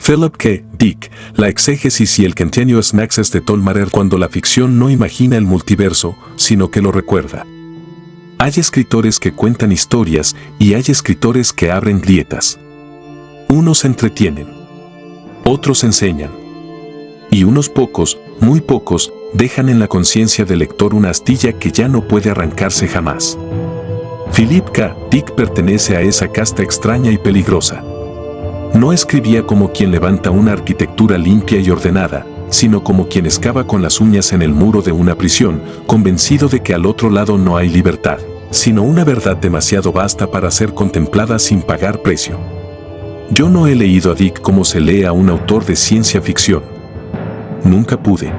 Philip K. Dick, la exégesis y el Continuous Nexus de Tolmarer cuando la ficción no imagina el multiverso, sino que lo recuerda. Hay escritores que cuentan historias y hay escritores que abren grietas. Unos entretienen, otros enseñan. Y unos pocos, muy pocos, dejan en la conciencia del lector una astilla que ya no puede arrancarse jamás. Philip K. Dick pertenece a esa casta extraña y peligrosa. No escribía como quien levanta una arquitectura limpia y ordenada, sino como quien excava con las uñas en el muro de una prisión, convencido de que al otro lado no hay libertad, sino una verdad demasiado vasta para ser contemplada sin pagar precio. Yo no he leído a Dick como se lee a un autor de ciencia ficción. Nunca pude.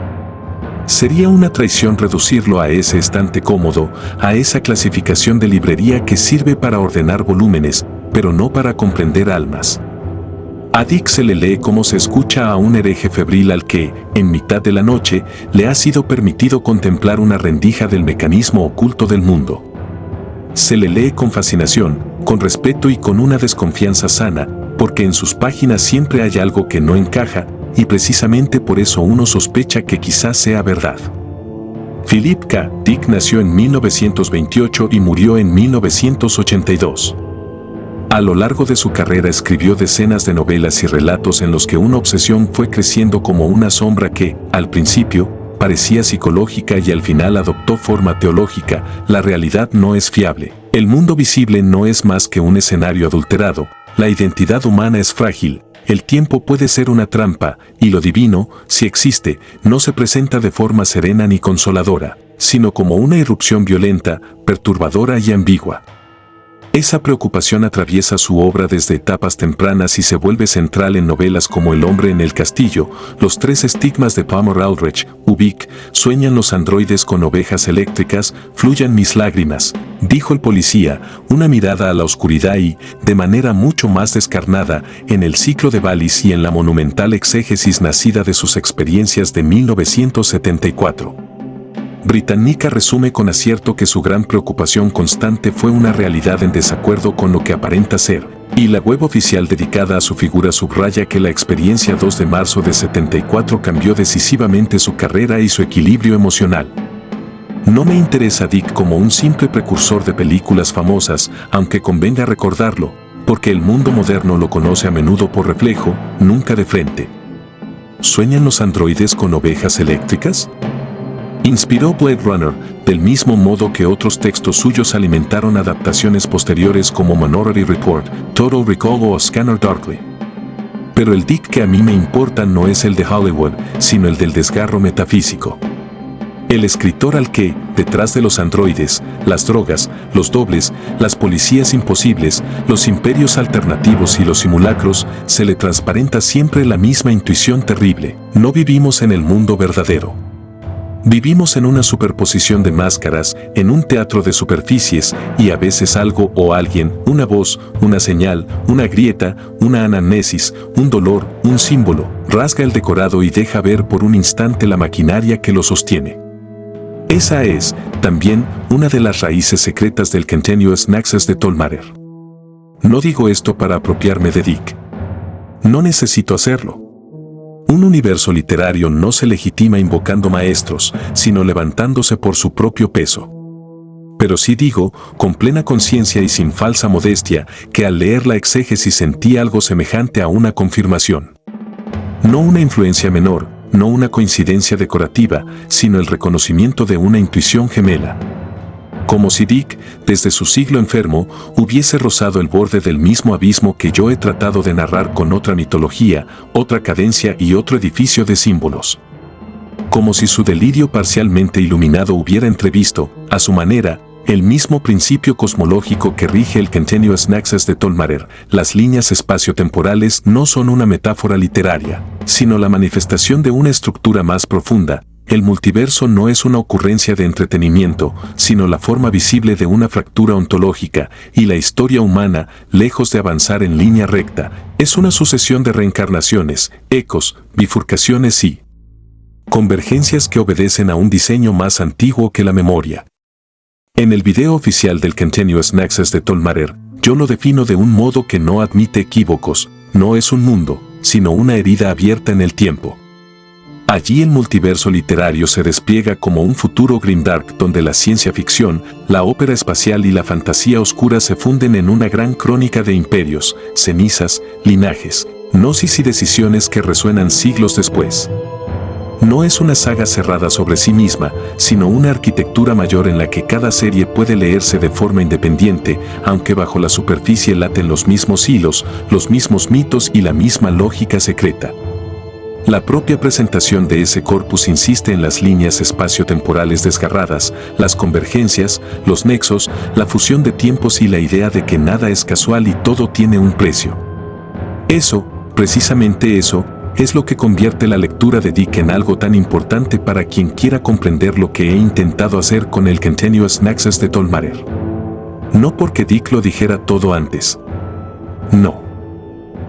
Sería una traición reducirlo a ese estante cómodo, a esa clasificación de librería que sirve para ordenar volúmenes, pero no para comprender almas. A Dick se le lee como se escucha a un hereje febril al que, en mitad de la noche, le ha sido permitido contemplar una rendija del mecanismo oculto del mundo. Se le lee con fascinación, con respeto y con una desconfianza sana, porque en sus páginas siempre hay algo que no encaja, y precisamente por eso uno sospecha que quizás sea verdad. Philip K. Dick nació en 1928 y murió en 1982. A lo largo de su carrera escribió decenas de novelas y relatos en los que una obsesión fue creciendo como una sombra que, al principio, parecía psicológica y al final adoptó forma teológica. La realidad no es fiable. El mundo visible no es más que un escenario adulterado. La identidad humana es frágil. El tiempo puede ser una trampa, y lo divino, si existe, no se presenta de forma serena ni consoladora, sino como una irrupción violenta, perturbadora y ambigua. Esa preocupación atraviesa su obra desde etapas tempranas y se vuelve central en novelas como El hombre en el castillo, Los tres estigmas de Palmer Eldritch, Ubik, Sueñan los androides con ovejas eléctricas, Fluyan mis lágrimas, dijo el policía, una mirada a la oscuridad y, de manera mucho más descarnada, en El ciclo de Valis y en la monumental exégesis nacida de sus experiencias de 1974. Britannica resume con acierto que su gran preocupación constante fue una realidad en desacuerdo con lo que aparenta ser, y la web oficial dedicada a su figura subraya que la experiencia 2 de marzo de 74 cambió decisivamente su carrera y su equilibrio emocional. No me interesa Dick como un simple precursor de películas famosas, aunque convenga recordarlo, porque el mundo moderno lo conoce a menudo por reflejo, nunca de frente. ¿Sueñan los androides con ovejas eléctricas? Inspiró Blade Runner, del mismo modo que otros textos suyos alimentaron adaptaciones posteriores como Minority Report, Total Recall o Scanner Darkly. Pero el Dick que a mí me importa no es el de Hollywood, sino el del desgarro metafísico. El escritor al que, detrás de los androides, las drogas, los dobles, las policías imposibles, los imperios alternativos y los simulacros, se le transparenta siempre la misma intuición terrible. No vivimos en el mundo verdadero. Vivimos en una superposición de máscaras, en un teatro de superficies, y a veces algo o alguien, una voz, una señal, una grieta, una anamnesis, un dolor, un símbolo, rasga el decorado y deja ver por un instante la maquinaria que lo sostiene. Esa es, también, una de las raíces secretas del Continuous Nexus de Tolmarer. No digo esto para apropiarme de Dick. No necesito hacerlo. Un universo literario no se legitima invocando maestros, sino levantándose por su propio peso. Pero sí digo, con plena conciencia y sin falsa modestia, que al leer la exégesis sentí algo semejante a una confirmación. No una influencia menor, no una coincidencia decorativa, sino el reconocimiento de una intuición gemela. Como si Dick, desde su siglo enfermo, hubiese rozado el borde del mismo abismo que yo he tratado de narrar con otra mitología, otra cadencia y otro edificio de símbolos. Como si su delirio parcialmente iluminado hubiera entrevisto, a su manera, el mismo principio cosmológico que rige el Continuous Nexus de Tolmarer. Las líneas espaciotemporales no son una metáfora literaria, sino la manifestación de una estructura más profunda. El multiverso no es una ocurrencia de entretenimiento, sino la forma visible de una fractura ontológica, y la historia humana, lejos de avanzar en línea recta, es una sucesión de reencarnaciones, ecos, bifurcaciones y convergencias que obedecen a un diseño más antiguo que la memoria. En el video oficial del Continuous Nexus de Tolmarer, yo lo defino de un modo que no admite equívocos. No es un mundo, sino una herida abierta en el tiempo. Allí el multiverso literario se despliega como un futuro grimdark donde la ciencia ficción, la ópera espacial y la fantasía oscura se funden en una gran crónica de imperios, cenizas, linajes, gnosis y decisiones que resuenan siglos después. No es una saga cerrada sobre sí misma, sino una arquitectura mayor en la que cada serie puede leerse de forma independiente, aunque bajo la superficie laten los mismos hilos, los mismos mitos y la misma lógica secreta. La propia presentación de ese corpus insiste en las líneas espaciotemporales desgarradas, las convergencias, los nexos, la fusión de tiempos y la idea de que nada es casual y todo tiene un precio. Eso, precisamente eso, es lo que convierte la lectura de Dick en algo tan importante para quien quiera comprender lo que he intentado hacer con el Continuous Nexus de Tolmarer. No porque Dick lo dijera todo antes. No.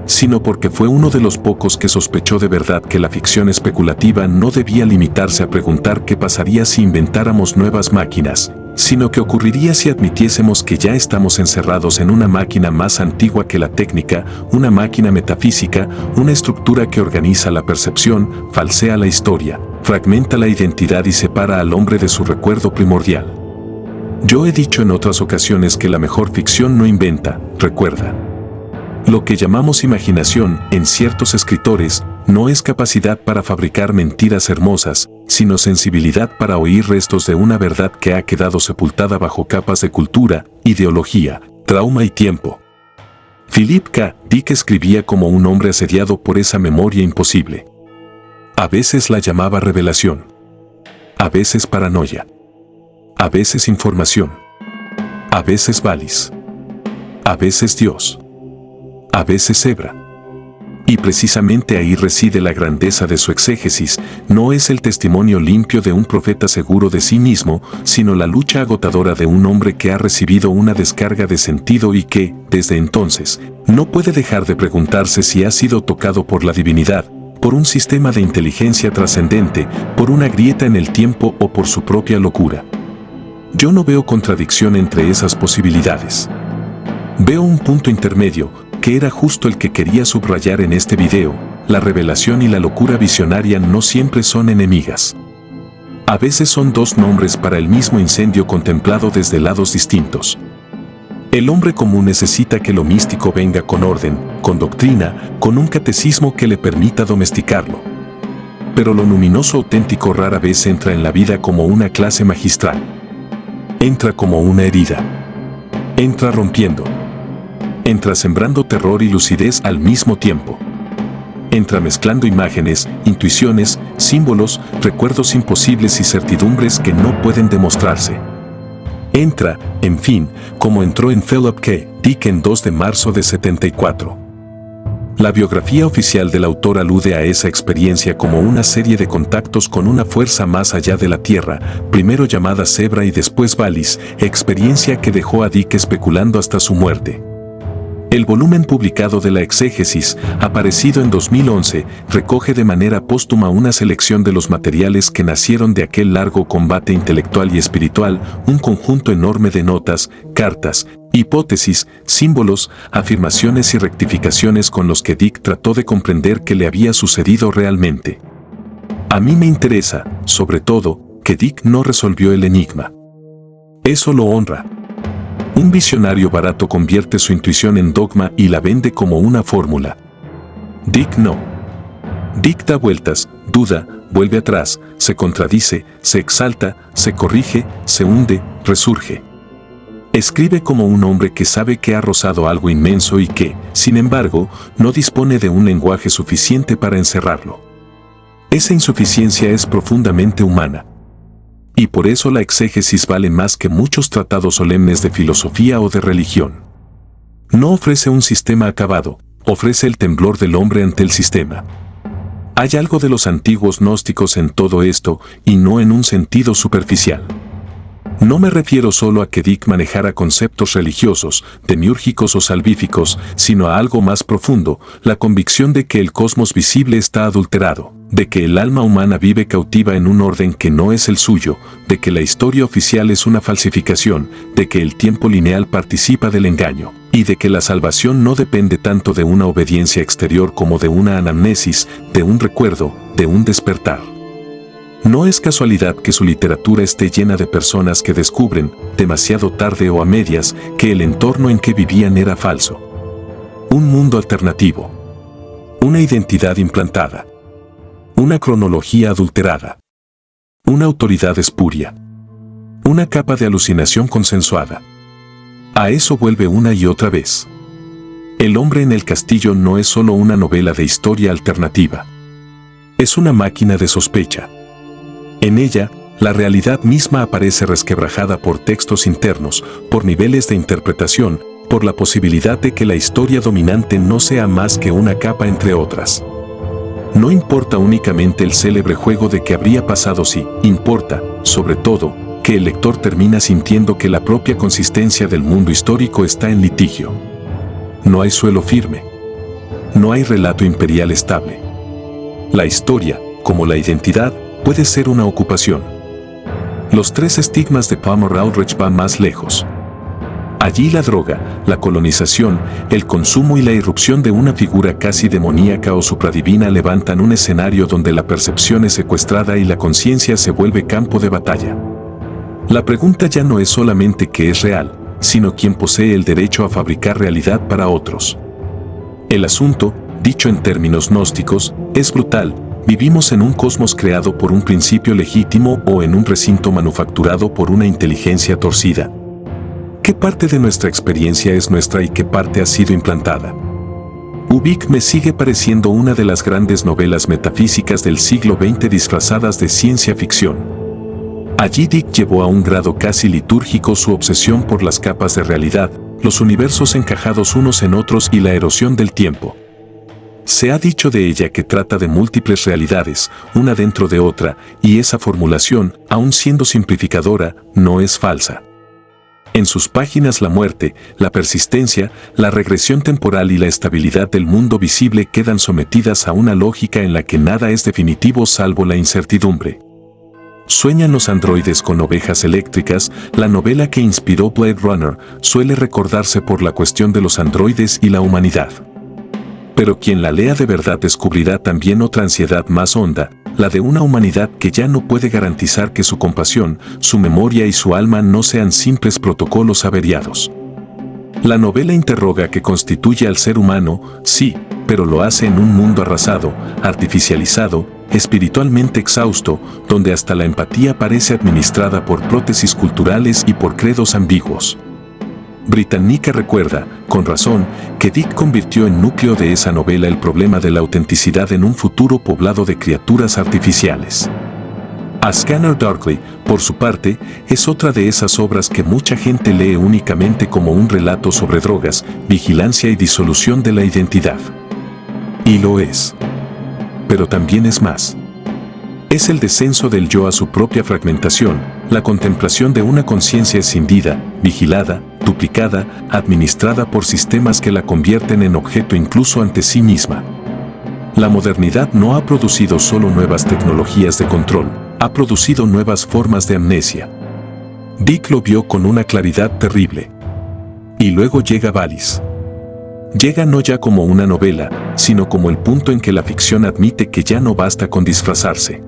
Sino porque fue uno de los pocos que sospechó de verdad que la ficción especulativa no debía limitarse a preguntar qué pasaría si inventáramos nuevas máquinas, sino que ocurriría si admitiésemos que ya estamos encerrados en una máquina más antigua que la técnica, una máquina metafísica, una estructura que organiza la percepción, falsea la historia, fragmenta la identidad y separa al hombre de su recuerdo primordial. Yo he dicho en otras ocasiones que la mejor ficción no inventa, recuerda. Lo que llamamos imaginación, en ciertos escritores, no es capacidad para fabricar mentiras hermosas, sino sensibilidad para oír restos de una verdad que ha quedado sepultada bajo capas de cultura, ideología, trauma y tiempo. Philip K. Dick escribía como un hombre asediado por esa memoria imposible. A veces la llamaba revelación. A veces paranoia. A veces información. A veces Valis. A veces Dios. A veces Hebra. Y precisamente ahí reside la grandeza de su exégesis, no es el testimonio limpio de un profeta seguro de sí mismo, sino la lucha agotadora de un hombre que ha recibido una descarga de sentido y que, desde entonces, no puede dejar de preguntarse si ha sido tocado por la divinidad, por un sistema de inteligencia trascendente, por una grieta en el tiempo o por su propia locura. Yo no veo contradicción entre esas posibilidades. Veo un punto intermedio, que era justo el que quería subrayar en este video. La revelación y la locura visionaria no siempre son enemigas. A veces son dos nombres para el mismo incendio contemplado desde lados distintos. El hombre común necesita que lo místico venga con orden, con doctrina, con un catecismo que le permita domesticarlo. Pero lo luminoso auténtico rara vez entra en la vida como una clase magistral. Entra como una herida. Entra rompiendo. Entra sembrando terror y lucidez al mismo tiempo. Entra mezclando imágenes, intuiciones, símbolos, recuerdos imposibles y certidumbres que no pueden demostrarse. Entra, en fin, como entró en Philip K. Dick en 2 de marzo de 74. La biografía oficial del autor alude a esa experiencia como una serie de contactos con una fuerza más allá de la Tierra, primero llamada Zebra y después Valis, experiencia que dejó a Dick especulando hasta su muerte. El volumen publicado de la exégesis, aparecido en 2011, recoge de manera póstuma una selección de los materiales que nacieron de aquel largo combate intelectual y espiritual, un conjunto enorme de notas, cartas, hipótesis, símbolos, afirmaciones y rectificaciones con los que Dick trató de comprender qué le había sucedido realmente. A mí me interesa, sobre todo, que Dick no resolvió el enigma. Eso lo honra. Un visionario barato convierte su intuición en dogma y la vende como una fórmula. Dick no. Dick da vueltas, duda, vuelve atrás, se contradice, se exalta, se corrige, se hunde, resurge. Escribe como un hombre que sabe que ha rozado algo inmenso y que, sin embargo, no dispone de un lenguaje suficiente para encerrarlo. Esa insuficiencia es profundamente humana. Y por eso la exégesis vale más que muchos tratados solemnes de filosofía o de religión. No ofrece un sistema acabado, ofrece el temblor del hombre ante el sistema. Hay algo de los antiguos gnósticos en todo esto, y no en un sentido superficial. No me refiero solo a que Dick manejara conceptos religiosos, demiúrgicos o salvíficos, sino a algo más profundo, la convicción de que el cosmos visible está adulterado, de que el alma humana vive cautiva en un orden que no es el suyo, de que la historia oficial es una falsificación, de que el tiempo lineal participa del engaño, y de que la salvación no depende tanto de una obediencia exterior como de una anamnesis, de un recuerdo, de un despertar. No es casualidad que su literatura esté llena de personas que descubren, demasiado tarde o a medias, que el entorno en que vivían era falso. Un mundo alternativo. Una identidad implantada. Una cronología adulterada. Una autoridad espuria. Una capa de alucinación consensuada. A eso vuelve una y otra vez. El hombre en el castillo no es solo una novela de historia alternativa. Es una máquina de sospecha. En ella, la realidad misma aparece resquebrajada por textos internos, por niveles de interpretación, por la posibilidad de que la historia dominante no sea más que una capa entre otras. No importa únicamente el célebre juego de qué habría pasado si, importa, sobre todo, que el lector termina sintiendo que la propia consistencia del mundo histórico está en litigio. No hay suelo firme. No hay relato imperial estable. La historia, como la identidad, puede ser una ocupación. Los tres estigmas de Palmer Aldrich van más lejos. Allí la droga, la colonización, el consumo y la irrupción de una figura casi demoníaca o supradivina levantan un escenario donde la percepción es secuestrada y la conciencia se vuelve campo de batalla. La pregunta ya no es solamente qué es real, sino quién posee el derecho a fabricar realidad para otros. El asunto, dicho en términos gnósticos, es brutal. ¿Vivimos en un cosmos creado por un principio legítimo o en un recinto manufacturado por una inteligencia torcida? ¿Qué parte de nuestra experiencia es nuestra y qué parte ha sido implantada? Ubik me sigue pareciendo una de las grandes novelas metafísicas del siglo XX disfrazadas de ciencia ficción. Allí Dick llevó a un grado casi litúrgico su obsesión por las capas de realidad, los universos encajados unos en otros y la erosión del tiempo. Se ha dicho de ella que trata de múltiples realidades, una dentro de otra, y esa formulación, aun siendo simplificadora, no es falsa. En sus páginas la muerte, la persistencia, la regresión temporal y la estabilidad del mundo visible quedan sometidas a una lógica en la que nada es definitivo salvo la incertidumbre. Sueñan los androides con ovejas eléctricas, la novela que inspiró Blade Runner suele recordarse por la cuestión de los androides y la humanidad. Pero quien la lea de verdad descubrirá también otra ansiedad más honda, la de una humanidad que ya no puede garantizar que su compasión, su memoria y su alma no sean simples protocolos averiados. La novela interroga qué constituye al ser humano, sí, pero lo hace en un mundo arrasado, artificializado, espiritualmente exhausto, donde hasta la empatía parece administrada por prótesis culturales y por credos ambiguos. Britannica recuerda, con razón, que Dick convirtió en núcleo de esa novela el problema de la autenticidad en un futuro poblado de criaturas artificiales. A Scanner Darkly, por su parte, es otra de esas obras que mucha gente lee únicamente como un relato sobre drogas, vigilancia y disolución de la identidad. Y lo es. Pero también es más. Es el descenso del yo a su propia fragmentación, la contemplación de una conciencia escindida, vigilada, duplicada, administrada por sistemas que la convierten en objeto incluso ante sí misma. La modernidad no ha producido solo nuevas tecnologías de control, ha producido nuevas formas de amnesia. Dick lo vio con una claridad terrible. Y luego llega Valis. Llega no ya como una novela, sino como el punto en que la ficción admite que ya no basta con disfrazarse.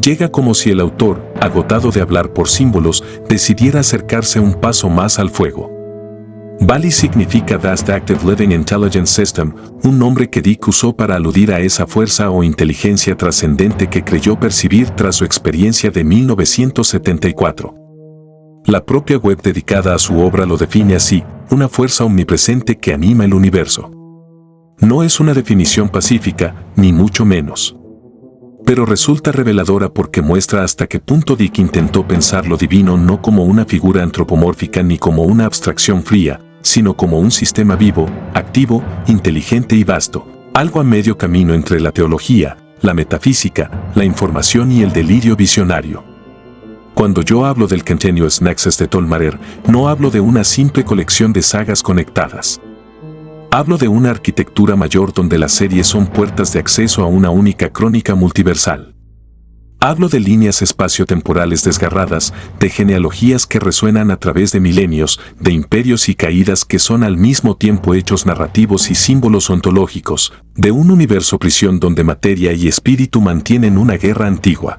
Llega como si el autor, agotado de hablar por símbolos, decidiera acercarse un paso más al fuego. Valis significa Vast Active Living Intelligence System, un nombre que Dick usó para aludir a esa fuerza o inteligencia trascendente que creyó percibir tras su experiencia de 1974. La propia web dedicada a su obra lo define así, una fuerza omnipresente que anima el universo. No es una definición pacífica, ni mucho menos. Pero resulta reveladora porque muestra hasta qué punto Dick intentó pensar lo divino no como una figura antropomórfica ni como una abstracción fría, sino como un sistema vivo, activo, inteligente y vasto, algo a medio camino entre la teología, la metafísica, la información y el delirio visionario. Cuando yo hablo del Continuous Nexus de Tolmarer, no hablo de una simple colección de sagas conectadas. Hablo de una arquitectura mayor donde las series son puertas de acceso a una única crónica multiversal. Hablo de líneas espaciotemporales desgarradas, de genealogías que resuenan a través de milenios, de imperios y caídas que son al mismo tiempo hechos narrativos y símbolos ontológicos, de un universo prisión donde materia y espíritu mantienen una guerra antigua.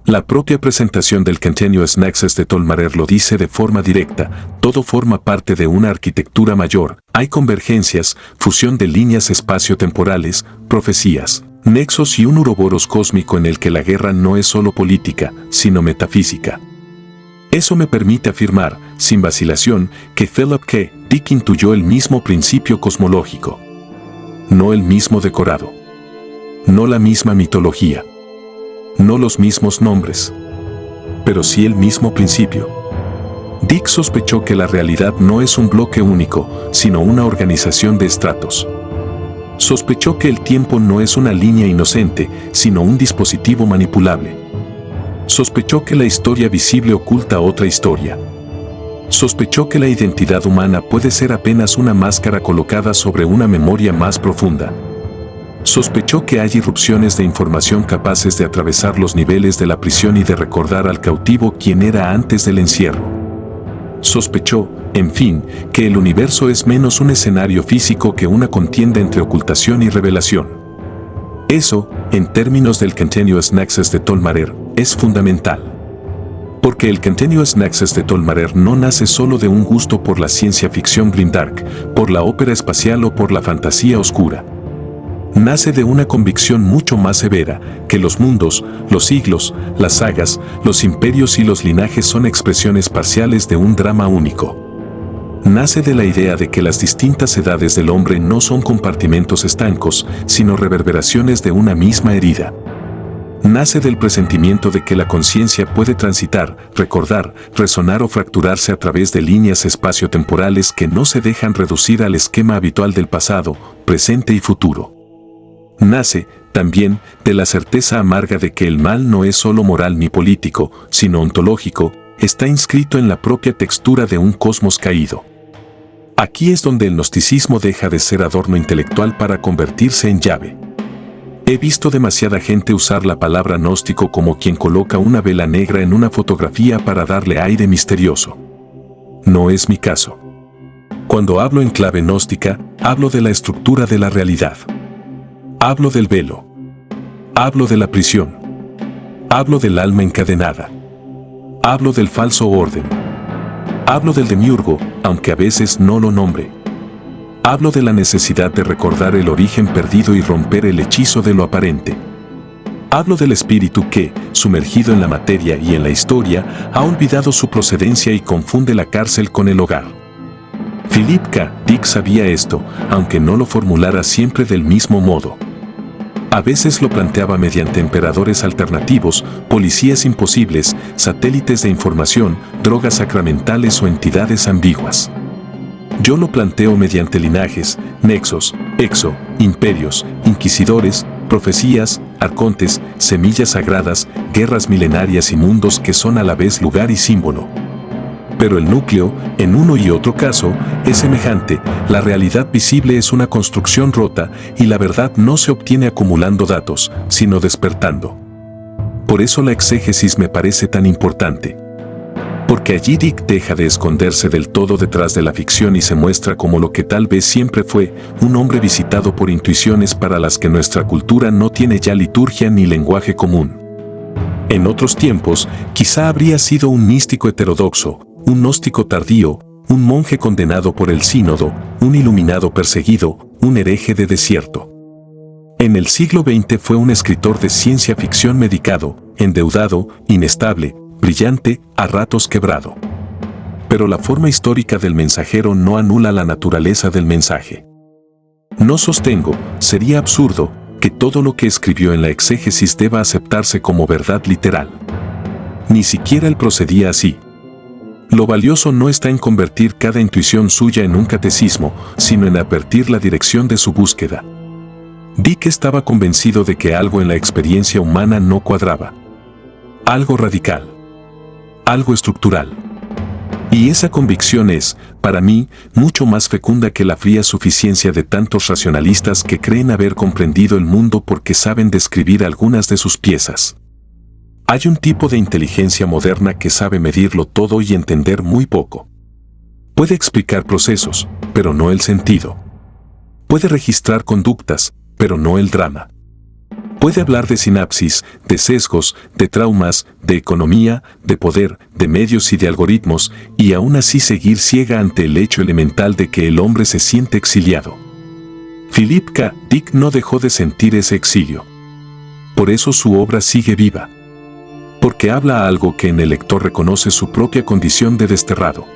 La propia presentación del Continuous Nexus de Tolmarer lo dice de forma directa: todo forma parte de una arquitectura mayor, hay convergencias, fusión de líneas espaciotemporales, profecías, nexos y un uroboros cósmico en el que la guerra no es solo política, sino metafísica. Eso me permite afirmar, sin vacilación, que Philip K. Dick intuyó el mismo principio cosmológico. No el mismo decorado. No la misma mitología. No los mismos nombres. Pero sí el mismo principio. Dick sospechó que la realidad no es un bloque único, sino una organización de estratos. Sospechó que el tiempo no es una línea inocente, sino un dispositivo manipulable. Sospechó que la historia visible oculta otra historia. Sospechó que la identidad humana puede ser apenas una máscara colocada sobre una memoria más profunda. Sospechó que hay irrupciones de información capaces de atravesar los niveles de la prisión y de recordar al cautivo quién era antes del encierro. Sospechó, en fin, que el universo es menos un escenario físico que una contienda entre ocultación y revelación. Eso, en términos del Continuous Nexus de Tolmarer, es fundamental. Porque el Continuous Nexus de Tolmarer no nace solo de un gusto por la ciencia ficción grimdark, por la ópera espacial o por la fantasía oscura. Nace de una convicción mucho más severa, que los mundos, los siglos, las sagas, los imperios y los linajes son expresiones parciales de un drama único. Nace de la idea de que las distintas edades del hombre no son compartimentos estancos, sino reverberaciones de una misma herida. Nace del presentimiento de que la conciencia puede transitar, recordar, resonar o fracturarse a través de líneas espaciotemporales que no se dejan reducir al esquema habitual del pasado, presente y futuro. Nace, también, de la certeza amarga de que el mal no es solo moral ni político, sino ontológico, está inscrito en la propia textura de un cosmos caído. Aquí es donde el gnosticismo deja de ser adorno intelectual para convertirse en llave. He visto demasiada gente usar la palabra gnóstico como quien coloca una vela negra en una fotografía para darle aire misterioso. No es mi caso. Cuando hablo en clave gnóstica, hablo de la estructura de la realidad. Hablo del velo. Hablo de la prisión. Hablo del alma encadenada. Hablo del falso orden. Hablo del demiurgo, aunque a veces no lo nombre. Hablo de la necesidad de recordar el origen perdido y romper el hechizo de lo aparente. Hablo del espíritu que, sumergido en la materia y en la historia, ha olvidado su procedencia y confunde la cárcel con el hogar. Philip K. Dick sabía esto, aunque no lo formulara siempre del mismo modo. A veces lo planteaba mediante emperadores alternativos, policías imposibles, satélites de información, drogas sacramentales o entidades ambiguas. Yo lo planteo mediante linajes, nexos, imperios, inquisidores, profecías, arcontes, semillas sagradas, guerras milenarias y mundos que son a la vez lugar y símbolo. Pero el núcleo, en uno y otro caso, es semejante. La realidad visible es una construcción rota y la verdad no se obtiene acumulando datos, sino despertando. Por eso la exégesis me parece tan importante. Porque allí Dick deja de esconderse del todo detrás de la ficción y se muestra como lo que tal vez siempre fue, un hombre visitado por intuiciones para las que nuestra cultura no tiene ya liturgia ni lenguaje común. En otros tiempos, quizá habría sido un místico heterodoxo, un gnóstico tardío, un monje condenado por el sínodo, un iluminado perseguido, un hereje de desierto. En el siglo XX fue un escritor de ciencia ficción medicado, endeudado, inestable, brillante, a ratos quebrado. Pero la forma histórica del mensajero no anula la naturaleza del mensaje. No sostengo, sería absurdo, que todo lo que escribió en la exégesis deba aceptarse como verdad literal. Ni siquiera él procedía así. Lo valioso no está en convertir cada intuición suya en un catecismo, sino en advertir la dirección de su búsqueda. Dick estaba convencido de que algo en la experiencia humana no cuadraba. Algo radical. Algo estructural. Y esa convicción es, para mí, mucho más fecunda que la fría suficiencia de tantos racionalistas que creen haber comprendido el mundo porque saben describir algunas de sus piezas. Hay un tipo de inteligencia moderna que sabe medirlo todo y entender muy poco. Puede explicar procesos, pero no el sentido. Puede registrar conductas, pero no el drama. Puede hablar de sinapsis, de sesgos, de traumas, de economía, de poder, de medios y de algoritmos, y aún así seguir ciega ante el hecho elemental de que el hombre se siente exiliado. Philip K. Dick no dejó de sentir ese exilio. Por eso su obra sigue viva. Porque habla algo que en el lector reconoce su propia condición de desterrado.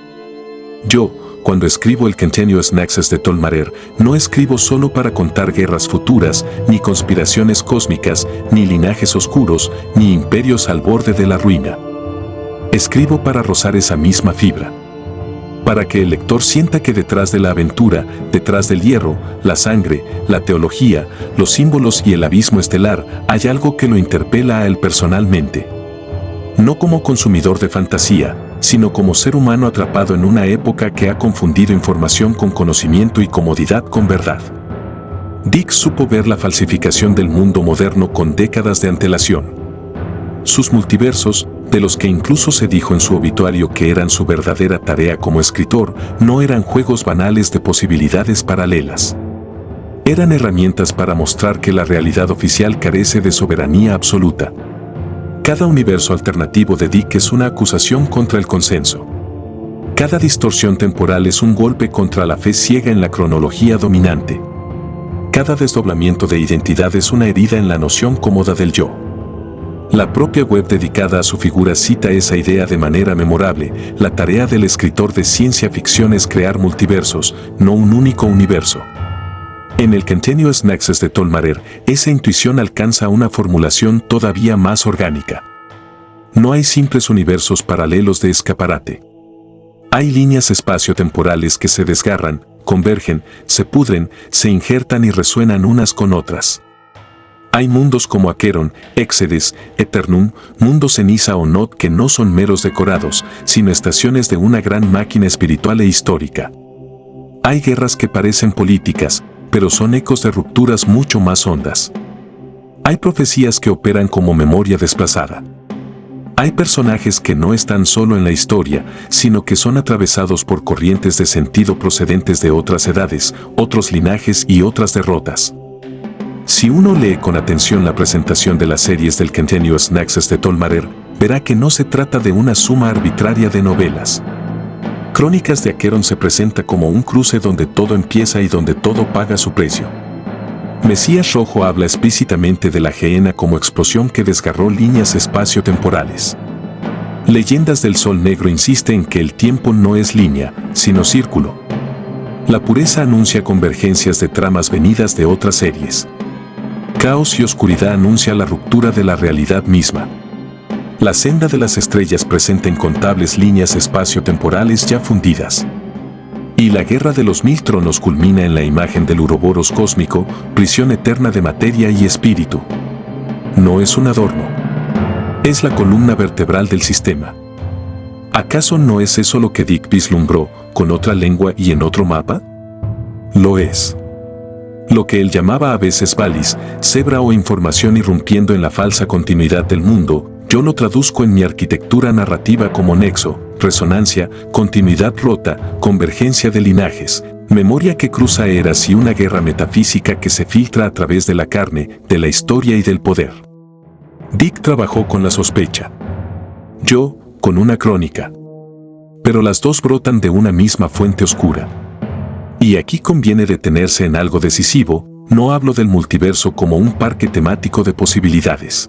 Yo, cuando escribo el Continuous Nexus de Tolmarer, no escribo solo para contar guerras futuras, ni conspiraciones cósmicas, ni linajes oscuros, ni imperios al borde de la ruina. Escribo para rozar esa misma fibra. Para que el lector sienta que detrás de la aventura, detrás del hierro, la sangre, la teología, los símbolos y el abismo estelar, hay algo que lo interpela a él personalmente. No como consumidor de fantasía, sino como ser humano atrapado en una época que ha confundido información con conocimiento y comodidad con verdad. Dick supo ver la falsificación del mundo moderno con décadas de antelación. Sus multiversos, de los que incluso se dijo en su obituario que eran su verdadera tarea como escritor, no eran juegos banales de posibilidades paralelas. Eran herramientas para mostrar que la realidad oficial carece de soberanía absoluta. Cada universo alternativo de Dick es una acusación contra el consenso. Cada distorsión temporal es un golpe contra la fe ciega en la cronología dominante. Cada desdoblamiento de identidad es una herida en la noción cómoda del yo. La propia web dedicada a su figura cita esa idea de manera memorable. La tarea del escritor de ciencia ficción es crear multiversos, no un único universo. En el Continuous Nexus de Tolmarer, esa intuición alcanza una formulación todavía más orgánica. No hay simples universos paralelos de escaparate. Hay líneas espaciotemporales que se desgarran, convergen, se pudren, se injertan y resuenan unas con otras. Hay mundos como Acheron, Exedes, Eternum, mundos ceniza o Nod que no son meros decorados, sino estaciones de una gran máquina espiritual e histórica. Hay guerras que parecen políticas, pero son ecos de rupturas mucho más hondas. Hay profecías que operan como memoria desplazada. Hay personajes que no están solo en la historia, sino que son atravesados por corrientes de sentido procedentes de otras edades, otros linajes y otras derrotas. Si uno lee con atención la presentación de las series del Continuous Nexus de Tolmarer, verá que no se trata de una suma arbitraria de novelas. Crónicas de Acheron se presenta como un cruce donde todo empieza y donde todo paga su precio. Mesías Rojo habla explícitamente de la Gehenna como explosión que desgarró líneas espaciotemporales. Leyendas del Sol Negro insiste en que el tiempo no es línea, sino círculo. La Pureza anuncia convergencias de tramas venidas de otras series. Caos y Oscuridad anuncia la ruptura de la realidad misma. La Senda de las Estrellas presenta incontables líneas espaciotemporales ya fundidas. Y la Guerra de los Mil Tronos culmina en la imagen del Uroboros cósmico, prisión eterna de materia y espíritu. No es un adorno. Es la columna vertebral del sistema. ¿Acaso no es eso lo que Dick vislumbró, con otra lengua y en otro mapa? Lo es. Lo que él llamaba a veces balis, cebra o información irrumpiendo en la falsa continuidad del mundo, yo lo traduzco en mi arquitectura narrativa como nexo, resonancia, continuidad rota, convergencia de linajes, memoria que cruza eras y una guerra metafísica que se filtra a través de la carne, de la historia y del poder. Dick trabajó con la sospecha. Yo, con una crónica. Pero las dos brotan de una misma fuente oscura. Y aquí conviene detenerse en algo decisivo, no hablo del multiverso como un parque temático de posibilidades.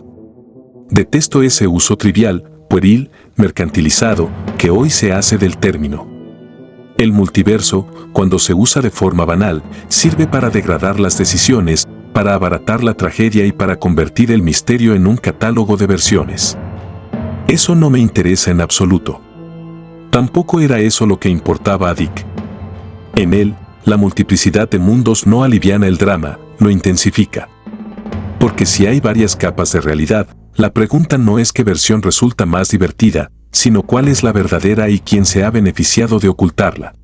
Detesto ese uso trivial, pueril, mercantilizado, que hoy se hace del término. El multiverso, cuando se usa de forma banal, sirve para degradar las decisiones, para abaratar la tragedia y para convertir el misterio en un catálogo de versiones. Eso no me interesa en absoluto. Tampoco era eso lo que importaba a Dick. En él, la multiplicidad de mundos no aliviana el drama, lo intensifica. Porque si hay varias capas de realidad, la pregunta no es qué versión resulta más divertida, sino cuál es la verdadera y quién se ha beneficiado de ocultarla.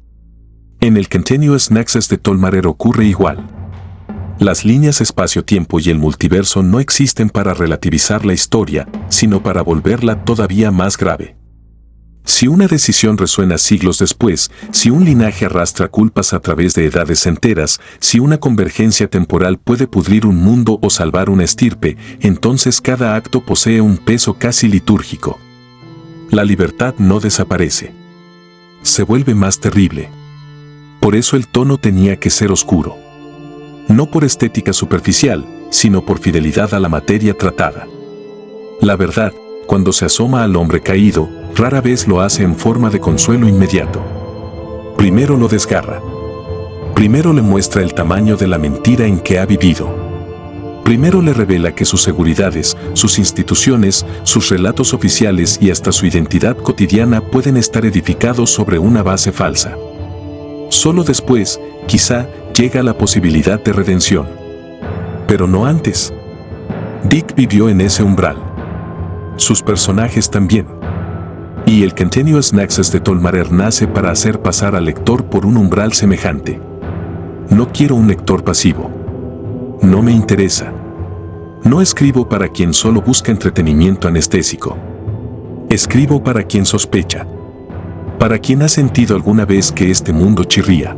En el Continuous Nexus de Tolmarer ocurre igual. Las líneas espacio-tiempo y el multiverso no existen para relativizar la historia, sino para volverla todavía más grave. Si una decisión resuena siglos después, si un linaje arrastra culpas a través de edades enteras, si una convergencia temporal puede pudrir un mundo o salvar una estirpe, entonces cada acto posee un peso casi litúrgico. La libertad no desaparece. Se vuelve más terrible. Por eso el tono tenía que ser oscuro. No por estética superficial, sino por fidelidad a la materia tratada. La verdad, cuando se asoma al hombre caído, rara vez lo hace en forma de consuelo inmediato. Primero lo desgarra. Primero le muestra el tamaño de la mentira en que ha vivido. Primero le revela que sus seguridades, sus instituciones, sus relatos oficiales y hasta su identidad cotidiana pueden estar edificados sobre una base falsa. Solo después, quizá, llega la posibilidad de redención. Pero no antes. Dick vivió en ese umbral. Sus personajes también. Y el Continuous Nexus de Tolmarer nace para hacer pasar al lector por un umbral semejante. No quiero un lector pasivo. No me interesa. No escribo para quien solo busca entretenimiento anestésico. Escribo para quien sospecha. Para quien ha sentido alguna vez que este mundo chirría.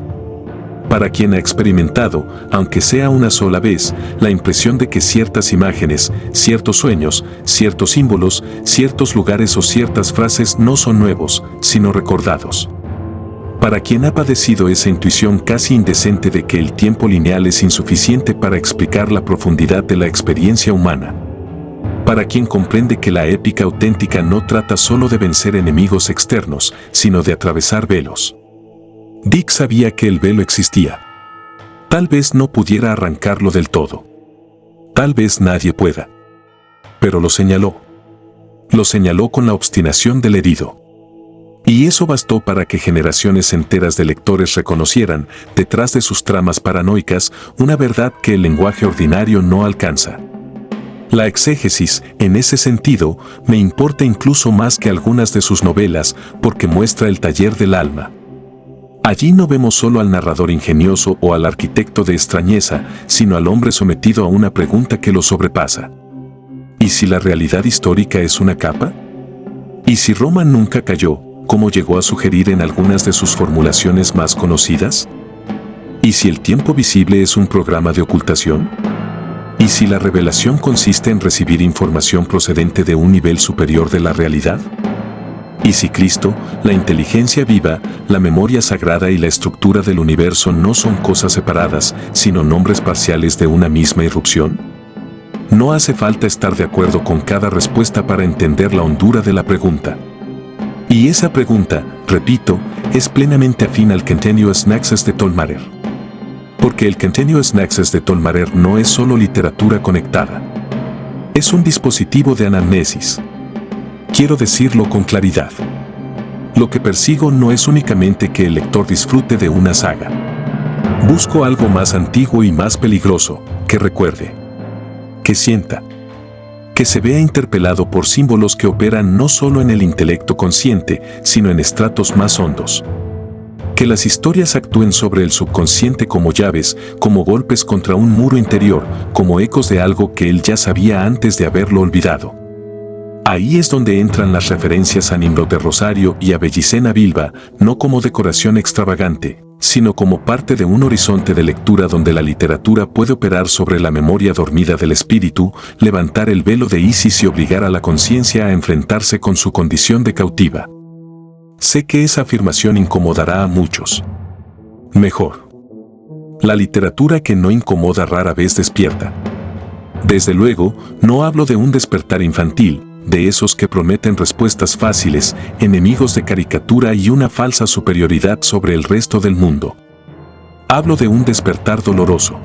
Para quien ha experimentado, aunque sea una sola vez, la impresión de que ciertas imágenes, ciertos sueños, ciertos símbolos, ciertos lugares o ciertas frases no son nuevos, sino recordados. Para quien ha padecido esa intuición casi indecente de que el tiempo lineal es insuficiente para explicar la profundidad de la experiencia humana. Para quien comprende que la épica auténtica no trata solo de vencer enemigos externos, sino de atravesar velos. Dick sabía que el velo existía. Tal vez no pudiera arrancarlo del todo. Tal vez nadie pueda. Pero lo señaló. Lo señaló con la obstinación del herido. Y eso bastó para que generaciones enteras de lectores reconocieran, detrás de sus tramas paranoicas, una verdad que el lenguaje ordinario no alcanza. La exégesis, en ese sentido, me importa incluso más que algunas de sus novelas, porque muestra el taller del alma. Allí no vemos solo al narrador ingenioso o al arquitecto de extrañeza, sino al hombre sometido a una pregunta que lo sobrepasa. ¿Y si la realidad histórica es una capa? ¿Y si Roma nunca cayó, como llegó a sugerir en algunas de sus formulaciones más conocidas? ¿Y si el tiempo visible es un programa de ocultación? ¿Y si la revelación consiste en recibir información procedente de un nivel superior de la realidad? ¿Y si Cristo, la inteligencia viva, la memoria sagrada y la estructura del universo no son cosas separadas, sino nombres parciales de una misma irrupción? No hace falta estar de acuerdo con cada respuesta para entender la hondura de la pregunta. Y esa pregunta, repito, es plenamente afín al Continuous Nexus de Tolmarer. Porque el Continuous Nexus de Tolmarer no es solo literatura conectada. Es un dispositivo de anamnesis. Quiero decirlo con claridad. Lo que persigo no es únicamente que el lector disfrute de una saga. Busco algo más antiguo y más peligroso, que recuerde, que sienta, que se vea interpelado por símbolos que operan no solo en el intelecto consciente, sino en estratos más hondos. Que las historias actúen sobre el subconsciente como llaves, como golpes contra un muro interior, como ecos de algo que él ya sabía antes de haberlo olvidado. Ahí es donde entran las referencias a Nimrod de Rosario y a Bellicena Bilba, no como decoración extravagante, sino como parte de un horizonte de lectura donde la literatura puede operar sobre la memoria dormida del espíritu, levantar el velo de Isis y obligar a la conciencia a enfrentarse con su condición de cautiva. Sé que esa afirmación incomodará a muchos. Mejor. La literatura que no incomoda rara vez despierta. Desde luego, no hablo de un despertar infantil, de esos que prometen respuestas fáciles, enemigos de caricatura y una falsa superioridad sobre el resto del mundo. Hablo de un despertar doloroso.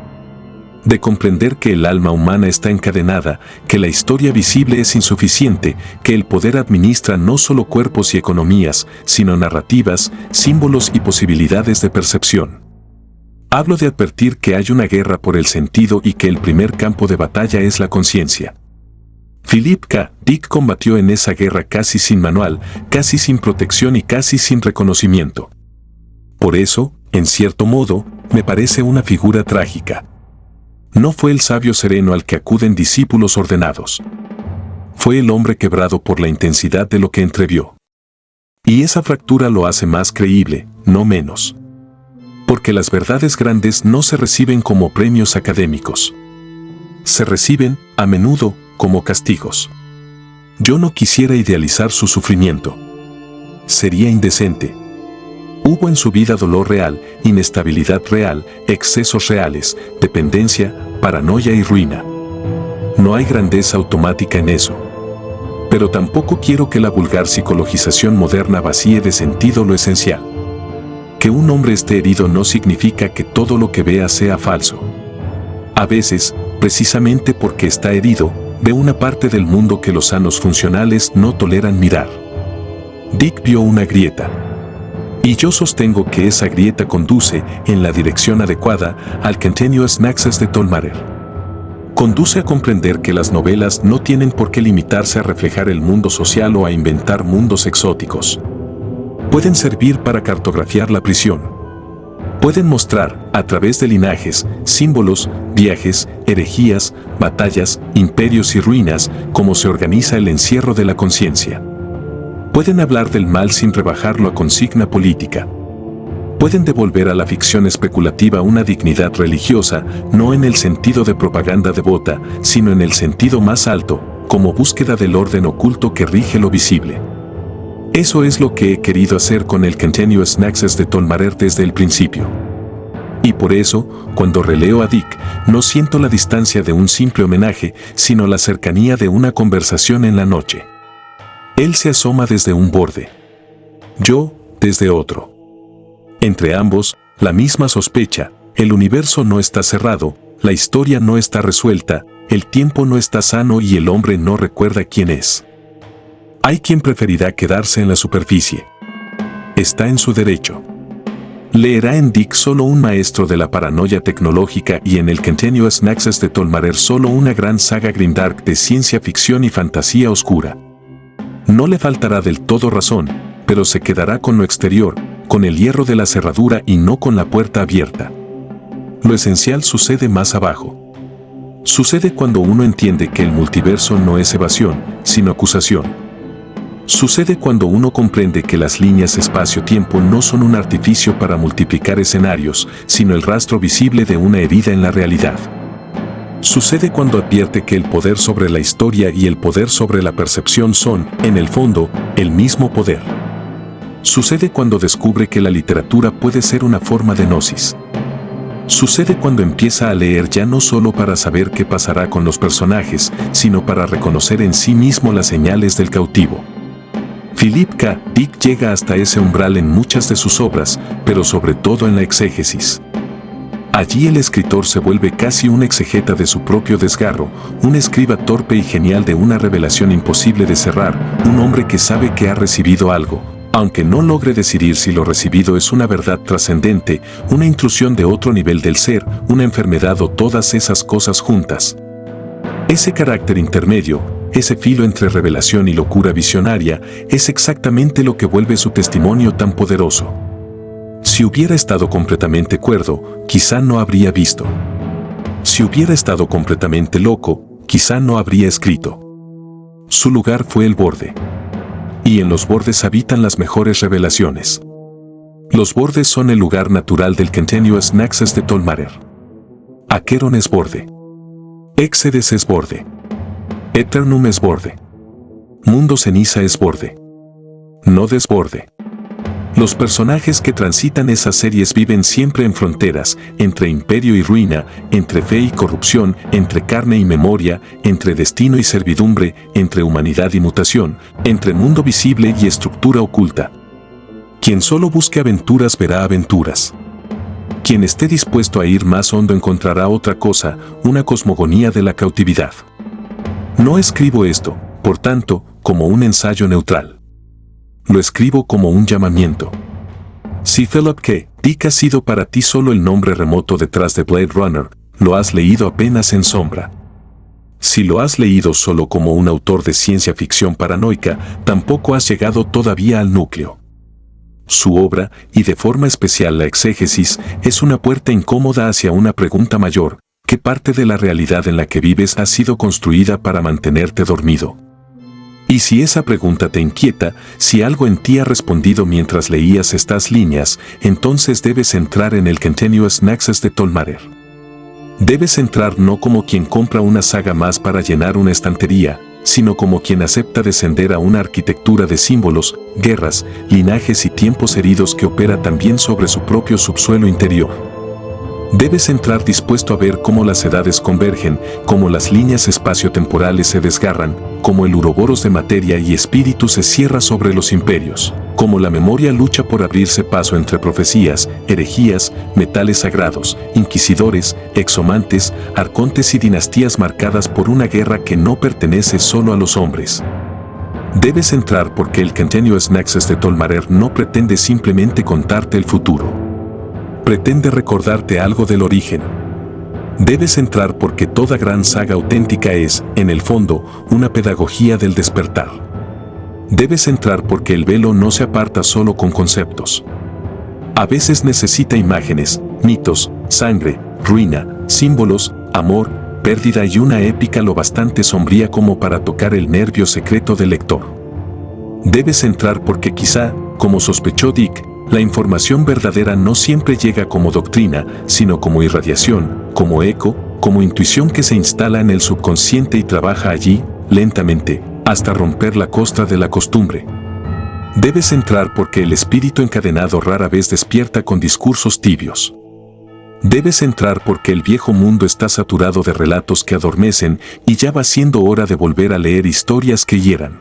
De comprender que el alma humana está encadenada, que la historia visible es insuficiente, que el poder administra no solo cuerpos y economías, sino narrativas, símbolos y posibilidades de percepción. Hablo de advertir que hay una guerra por el sentido y que el primer campo de batalla es la conciencia. Philip K. Dick combatió en esa guerra casi sin manual, casi sin protección y casi sin reconocimiento. Por eso, en cierto modo, me parece una figura trágica. No fue el sabio sereno al que acuden discípulos ordenados. Fue el hombre quebrado por la intensidad de lo que entrevió. Y esa fractura lo hace más creíble, no menos. Porque las verdades grandes no se reciben como premios académicos. Se reciben, a menudo, como castigos. Yo no quisiera idealizar su sufrimiento. Sería indecente. Hubo en su vida dolor real, inestabilidad real, excesos reales, dependencia, paranoia y ruina. No hay grandeza automática en eso. Pero tampoco quiero que la vulgar psicologización moderna vacíe de sentido lo esencial. Que un hombre esté herido no significa que todo lo que vea sea falso. A veces, precisamente porque está herido, ve una parte del mundo que los sanos funcionales no toleran mirar. Dick vio una grieta. Y yo sostengo que esa grieta conduce, en la dirección adecuada, al Continuous Nexus de Tollmarer. Conduce a comprender que las novelas no tienen por qué limitarse a reflejar el mundo social o a inventar mundos exóticos. Pueden servir para cartografiar la prisión. Pueden mostrar, a través de linajes, símbolos, viajes, herejías, batallas, imperios y ruinas, cómo se organiza el encierro de la conciencia. Pueden hablar del mal sin rebajarlo a consigna política. Pueden devolver a la ficción especulativa una dignidad religiosa, no en el sentido de propaganda devota, sino en el sentido más alto, como búsqueda del orden oculto que rige lo visible. Eso es lo que he querido hacer con el Continuous Nexus de Tollmarer desde el principio. Y por eso, cuando releo a Dick, no siento la distancia de un simple homenaje, sino la cercanía de una conversación en la noche. Él se asoma desde un borde. Yo, desde otro. Entre ambos, la misma sospecha: el universo no está cerrado, la historia no está resuelta, el tiempo no está sano y el hombre no recuerda quién es. Hay quien preferirá quedarse en la superficie. Está en su derecho. Leerá en Dick solo un maestro de la paranoia tecnológica y en el Continuous Nexus de Tollmarer solo una gran saga grimdark de ciencia ficción y fantasía oscura. No le faltará del todo razón, pero se quedará con lo exterior, con el hierro de la cerradura y no con la puerta abierta. Lo esencial sucede más abajo. Sucede cuando uno entiende que el multiverso no es evasión, sino acusación. Sucede cuando uno comprende que las líneas espacio-tiempo no son un artificio para multiplicar escenarios, sino el rastro visible de una herida en la realidad. Sucede cuando advierte que el poder sobre la historia y el poder sobre la percepción son, en el fondo, el mismo poder. Sucede cuando descubre que la literatura puede ser una forma de gnosis. Sucede cuando empieza a leer ya no solo para saber qué pasará con los personajes, sino para reconocer en sí mismo las señales del cautivo. Philip K. Dick llega hasta ese umbral en muchas de sus obras, pero sobre todo en la exégesis. Allí el escritor se vuelve casi un exegeta de su propio desgarro, un escriba torpe y genial de una revelación imposible de cerrar, un hombre que sabe que ha recibido algo, aunque no logre decidir si lo recibido es una verdad trascendente, una intrusión de otro nivel del ser, una enfermedad o todas esas cosas juntas. Ese carácter intermedio, ese filo entre revelación y locura visionaria, es exactamente lo que vuelve su testimonio tan poderoso. Si hubiera estado completamente cuerdo, quizá no habría visto. Si hubiera estado completamente loco, quizá no habría escrito. Su lugar fue el borde. Y en los bordes habitan las mejores revelaciones. Los bordes son el lugar natural del Continuous Nexus de Tollmarer. Acheron es borde. Exedes es borde. Eternum es borde. Mundo ceniza es borde. No desborde. Los personajes que transitan esas series viven siempre en fronteras, entre imperio y ruina, entre fe y corrupción, entre carne y memoria, entre destino y servidumbre, entre humanidad y mutación, entre mundo visible y estructura oculta. Quien solo busque aventuras verá aventuras. Quien esté dispuesto a ir más hondo encontrará otra cosa, una cosmogonía de la cautividad. No escribo esto, por tanto, como un ensayo neutral. Lo escribo como un llamamiento. Si Philip K. Dick ha sido para ti solo el nombre remoto detrás de Blade Runner, lo has leído apenas en sombra. Si lo has leído solo como un autor de ciencia ficción paranoica, tampoco has llegado todavía al núcleo. Su obra, y de forma especial la exégesis, es una puerta incómoda hacia una pregunta mayor: ¿Qué parte de la realidad en la que vives ha sido construida para mantenerte dormido? Y si esa pregunta te inquieta, si algo en ti ha respondido mientras leías estas líneas, entonces debes entrar en el Continuous Nexus de Tolmarer. Debes entrar no como quien compra una saga más para llenar una estantería, sino como quien acepta descender a una arquitectura de símbolos, guerras, linajes y tiempos heridos que opera también sobre su propio subsuelo interior. Debes entrar dispuesto a ver cómo las edades convergen, cómo las líneas espaciotemporales se desgarran, cómo el uroboros de materia y espíritu se cierra sobre los imperios, cómo la memoria lucha por abrirse paso entre profecías, herejías, metales sagrados, inquisidores, exomantes, arcontes y dinastías marcadas por una guerra que no pertenece solo a los hombres. Debes entrar porque el Continuous Nexus de Tolmarer no pretende simplemente contarte el futuro. Pretende recordarte algo del origen. Debes entrar porque toda gran saga auténtica es, en el fondo, una pedagogía del despertar. Debes entrar porque el velo no se aparta solo con conceptos. A veces necesita imágenes, mitos, sangre, ruina, símbolos, amor, pérdida y una épica lo bastante sombría como para tocar el nervio secreto del lector. Debes entrar porque quizá, como sospechó Dick, la información verdadera no siempre llega como doctrina, sino como irradiación, como eco, como intuición que se instala en el subconsciente y trabaja allí, lentamente, hasta romper la costra de la costumbre. Debes entrar porque el espíritu encadenado rara vez despierta con discursos tibios. Debes entrar porque el viejo mundo está saturado de relatos que adormecen y ya va siendo hora de volver a leer historias que hieran.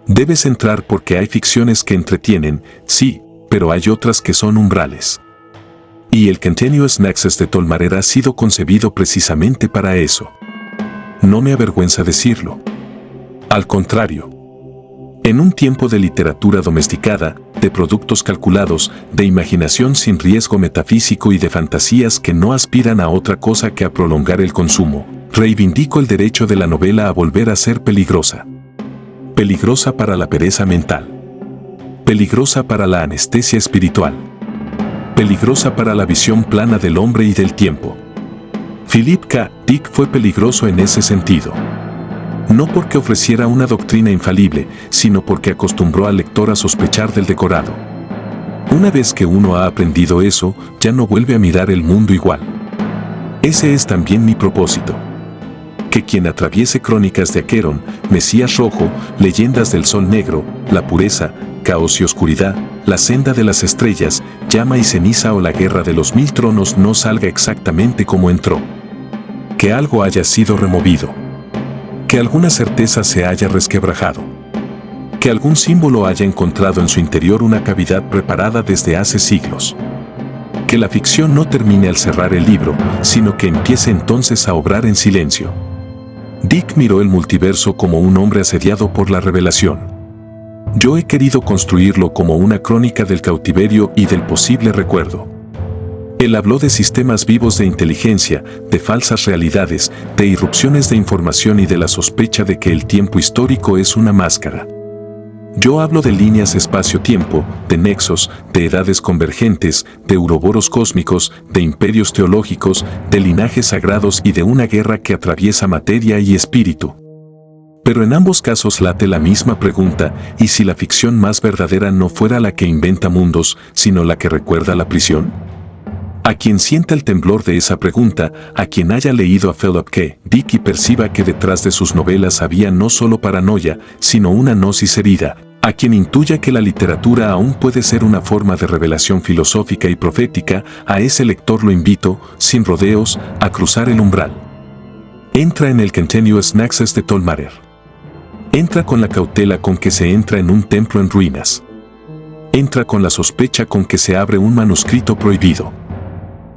Debes entrar porque hay ficciones que entretienen, sí, pero hay otras que son umbrales. Y el Continuous Nexus de Tolmarer ha sido concebido precisamente para eso. No me avergüenza decirlo. Al contrario. En un tiempo de literatura domesticada, de productos calculados, de imaginación sin riesgo metafísico y de fantasías que no aspiran a otra cosa que a prolongar el consumo, reivindico el derecho de la novela a volver a ser peligrosa. Peligrosa para la pereza mental. Peligrosa para la anestesia espiritual. Peligrosa para la visión plana del hombre y del tiempo. Philip K. Dick fue peligroso en ese sentido. No porque ofreciera una doctrina infalible, sino porque acostumbró al lector a sospechar del decorado. Una vez que uno ha aprendido eso, ya no vuelve a mirar el mundo igual. Ese es también mi propósito. Que quien atraviese Crónicas de Aqueron, Mesías Rojo, Leyendas del Sol Negro, La Pureza, Caos y Oscuridad, La Senda de las Estrellas, Llama y Ceniza o La Guerra de los Mil Tronos no salga exactamente como entró. Que algo haya sido removido. Que alguna certeza se haya resquebrajado. Que algún símbolo haya encontrado en su interior una cavidad preparada desde hace siglos. Que la ficción no termine al cerrar el libro, sino que empiece entonces a obrar en silencio. Dick miró el multiverso como un hombre asediado por la revelación. Yo he querido construirlo como una crónica del cautiverio y del posible recuerdo. Él habló de sistemas vivos de inteligencia, de falsas realidades, de irrupciones de información y de la sospecha de que el tiempo histórico es una máscara. Yo hablo de líneas espacio-tiempo, de nexos, de edades convergentes, de uroboros cósmicos, de imperios teológicos, de linajes sagrados y de una guerra que atraviesa materia y espíritu. Pero en ambos casos late la misma pregunta, ¿y si la ficción más verdadera no fuera la que inventa mundos, sino la que recuerda la prisión? A quien sienta el temblor de esa pregunta, a quien haya leído a Philip K. Dick y perciba que detrás de sus novelas había no solo paranoia, sino una gnosis herida, a quien intuya que la literatura aún puede ser una forma de revelación filosófica y profética, a ese lector lo invito, sin rodeos, a cruzar el umbral. Entra en el Continuous Nexus de Tolmarer. Entra con la cautela con que se entra en un templo en ruinas. Entra con la sospecha con que se abre un manuscrito prohibido.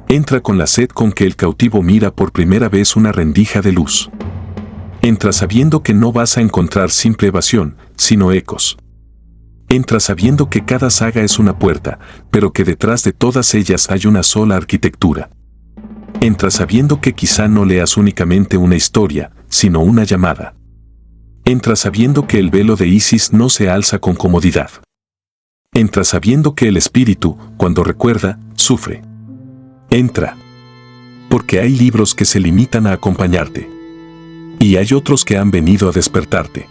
Entra con la sed con que el cautivo mira por primera vez una rendija de luz. Entra sabiendo que no vas a encontrar simple evasión, sino ecos. Entra sabiendo que cada saga es una puerta, pero que detrás de todas ellas hay una sola arquitectura. Entra sabiendo que quizá no leas únicamente una historia, sino una llamada. Entra sabiendo que el velo de Isis no se alza con comodidad. Entra sabiendo que el espíritu, cuando recuerda, sufre. Entra. porque hay libros que se limitan a acompañarte. Y hay otros que han venido a despertarte.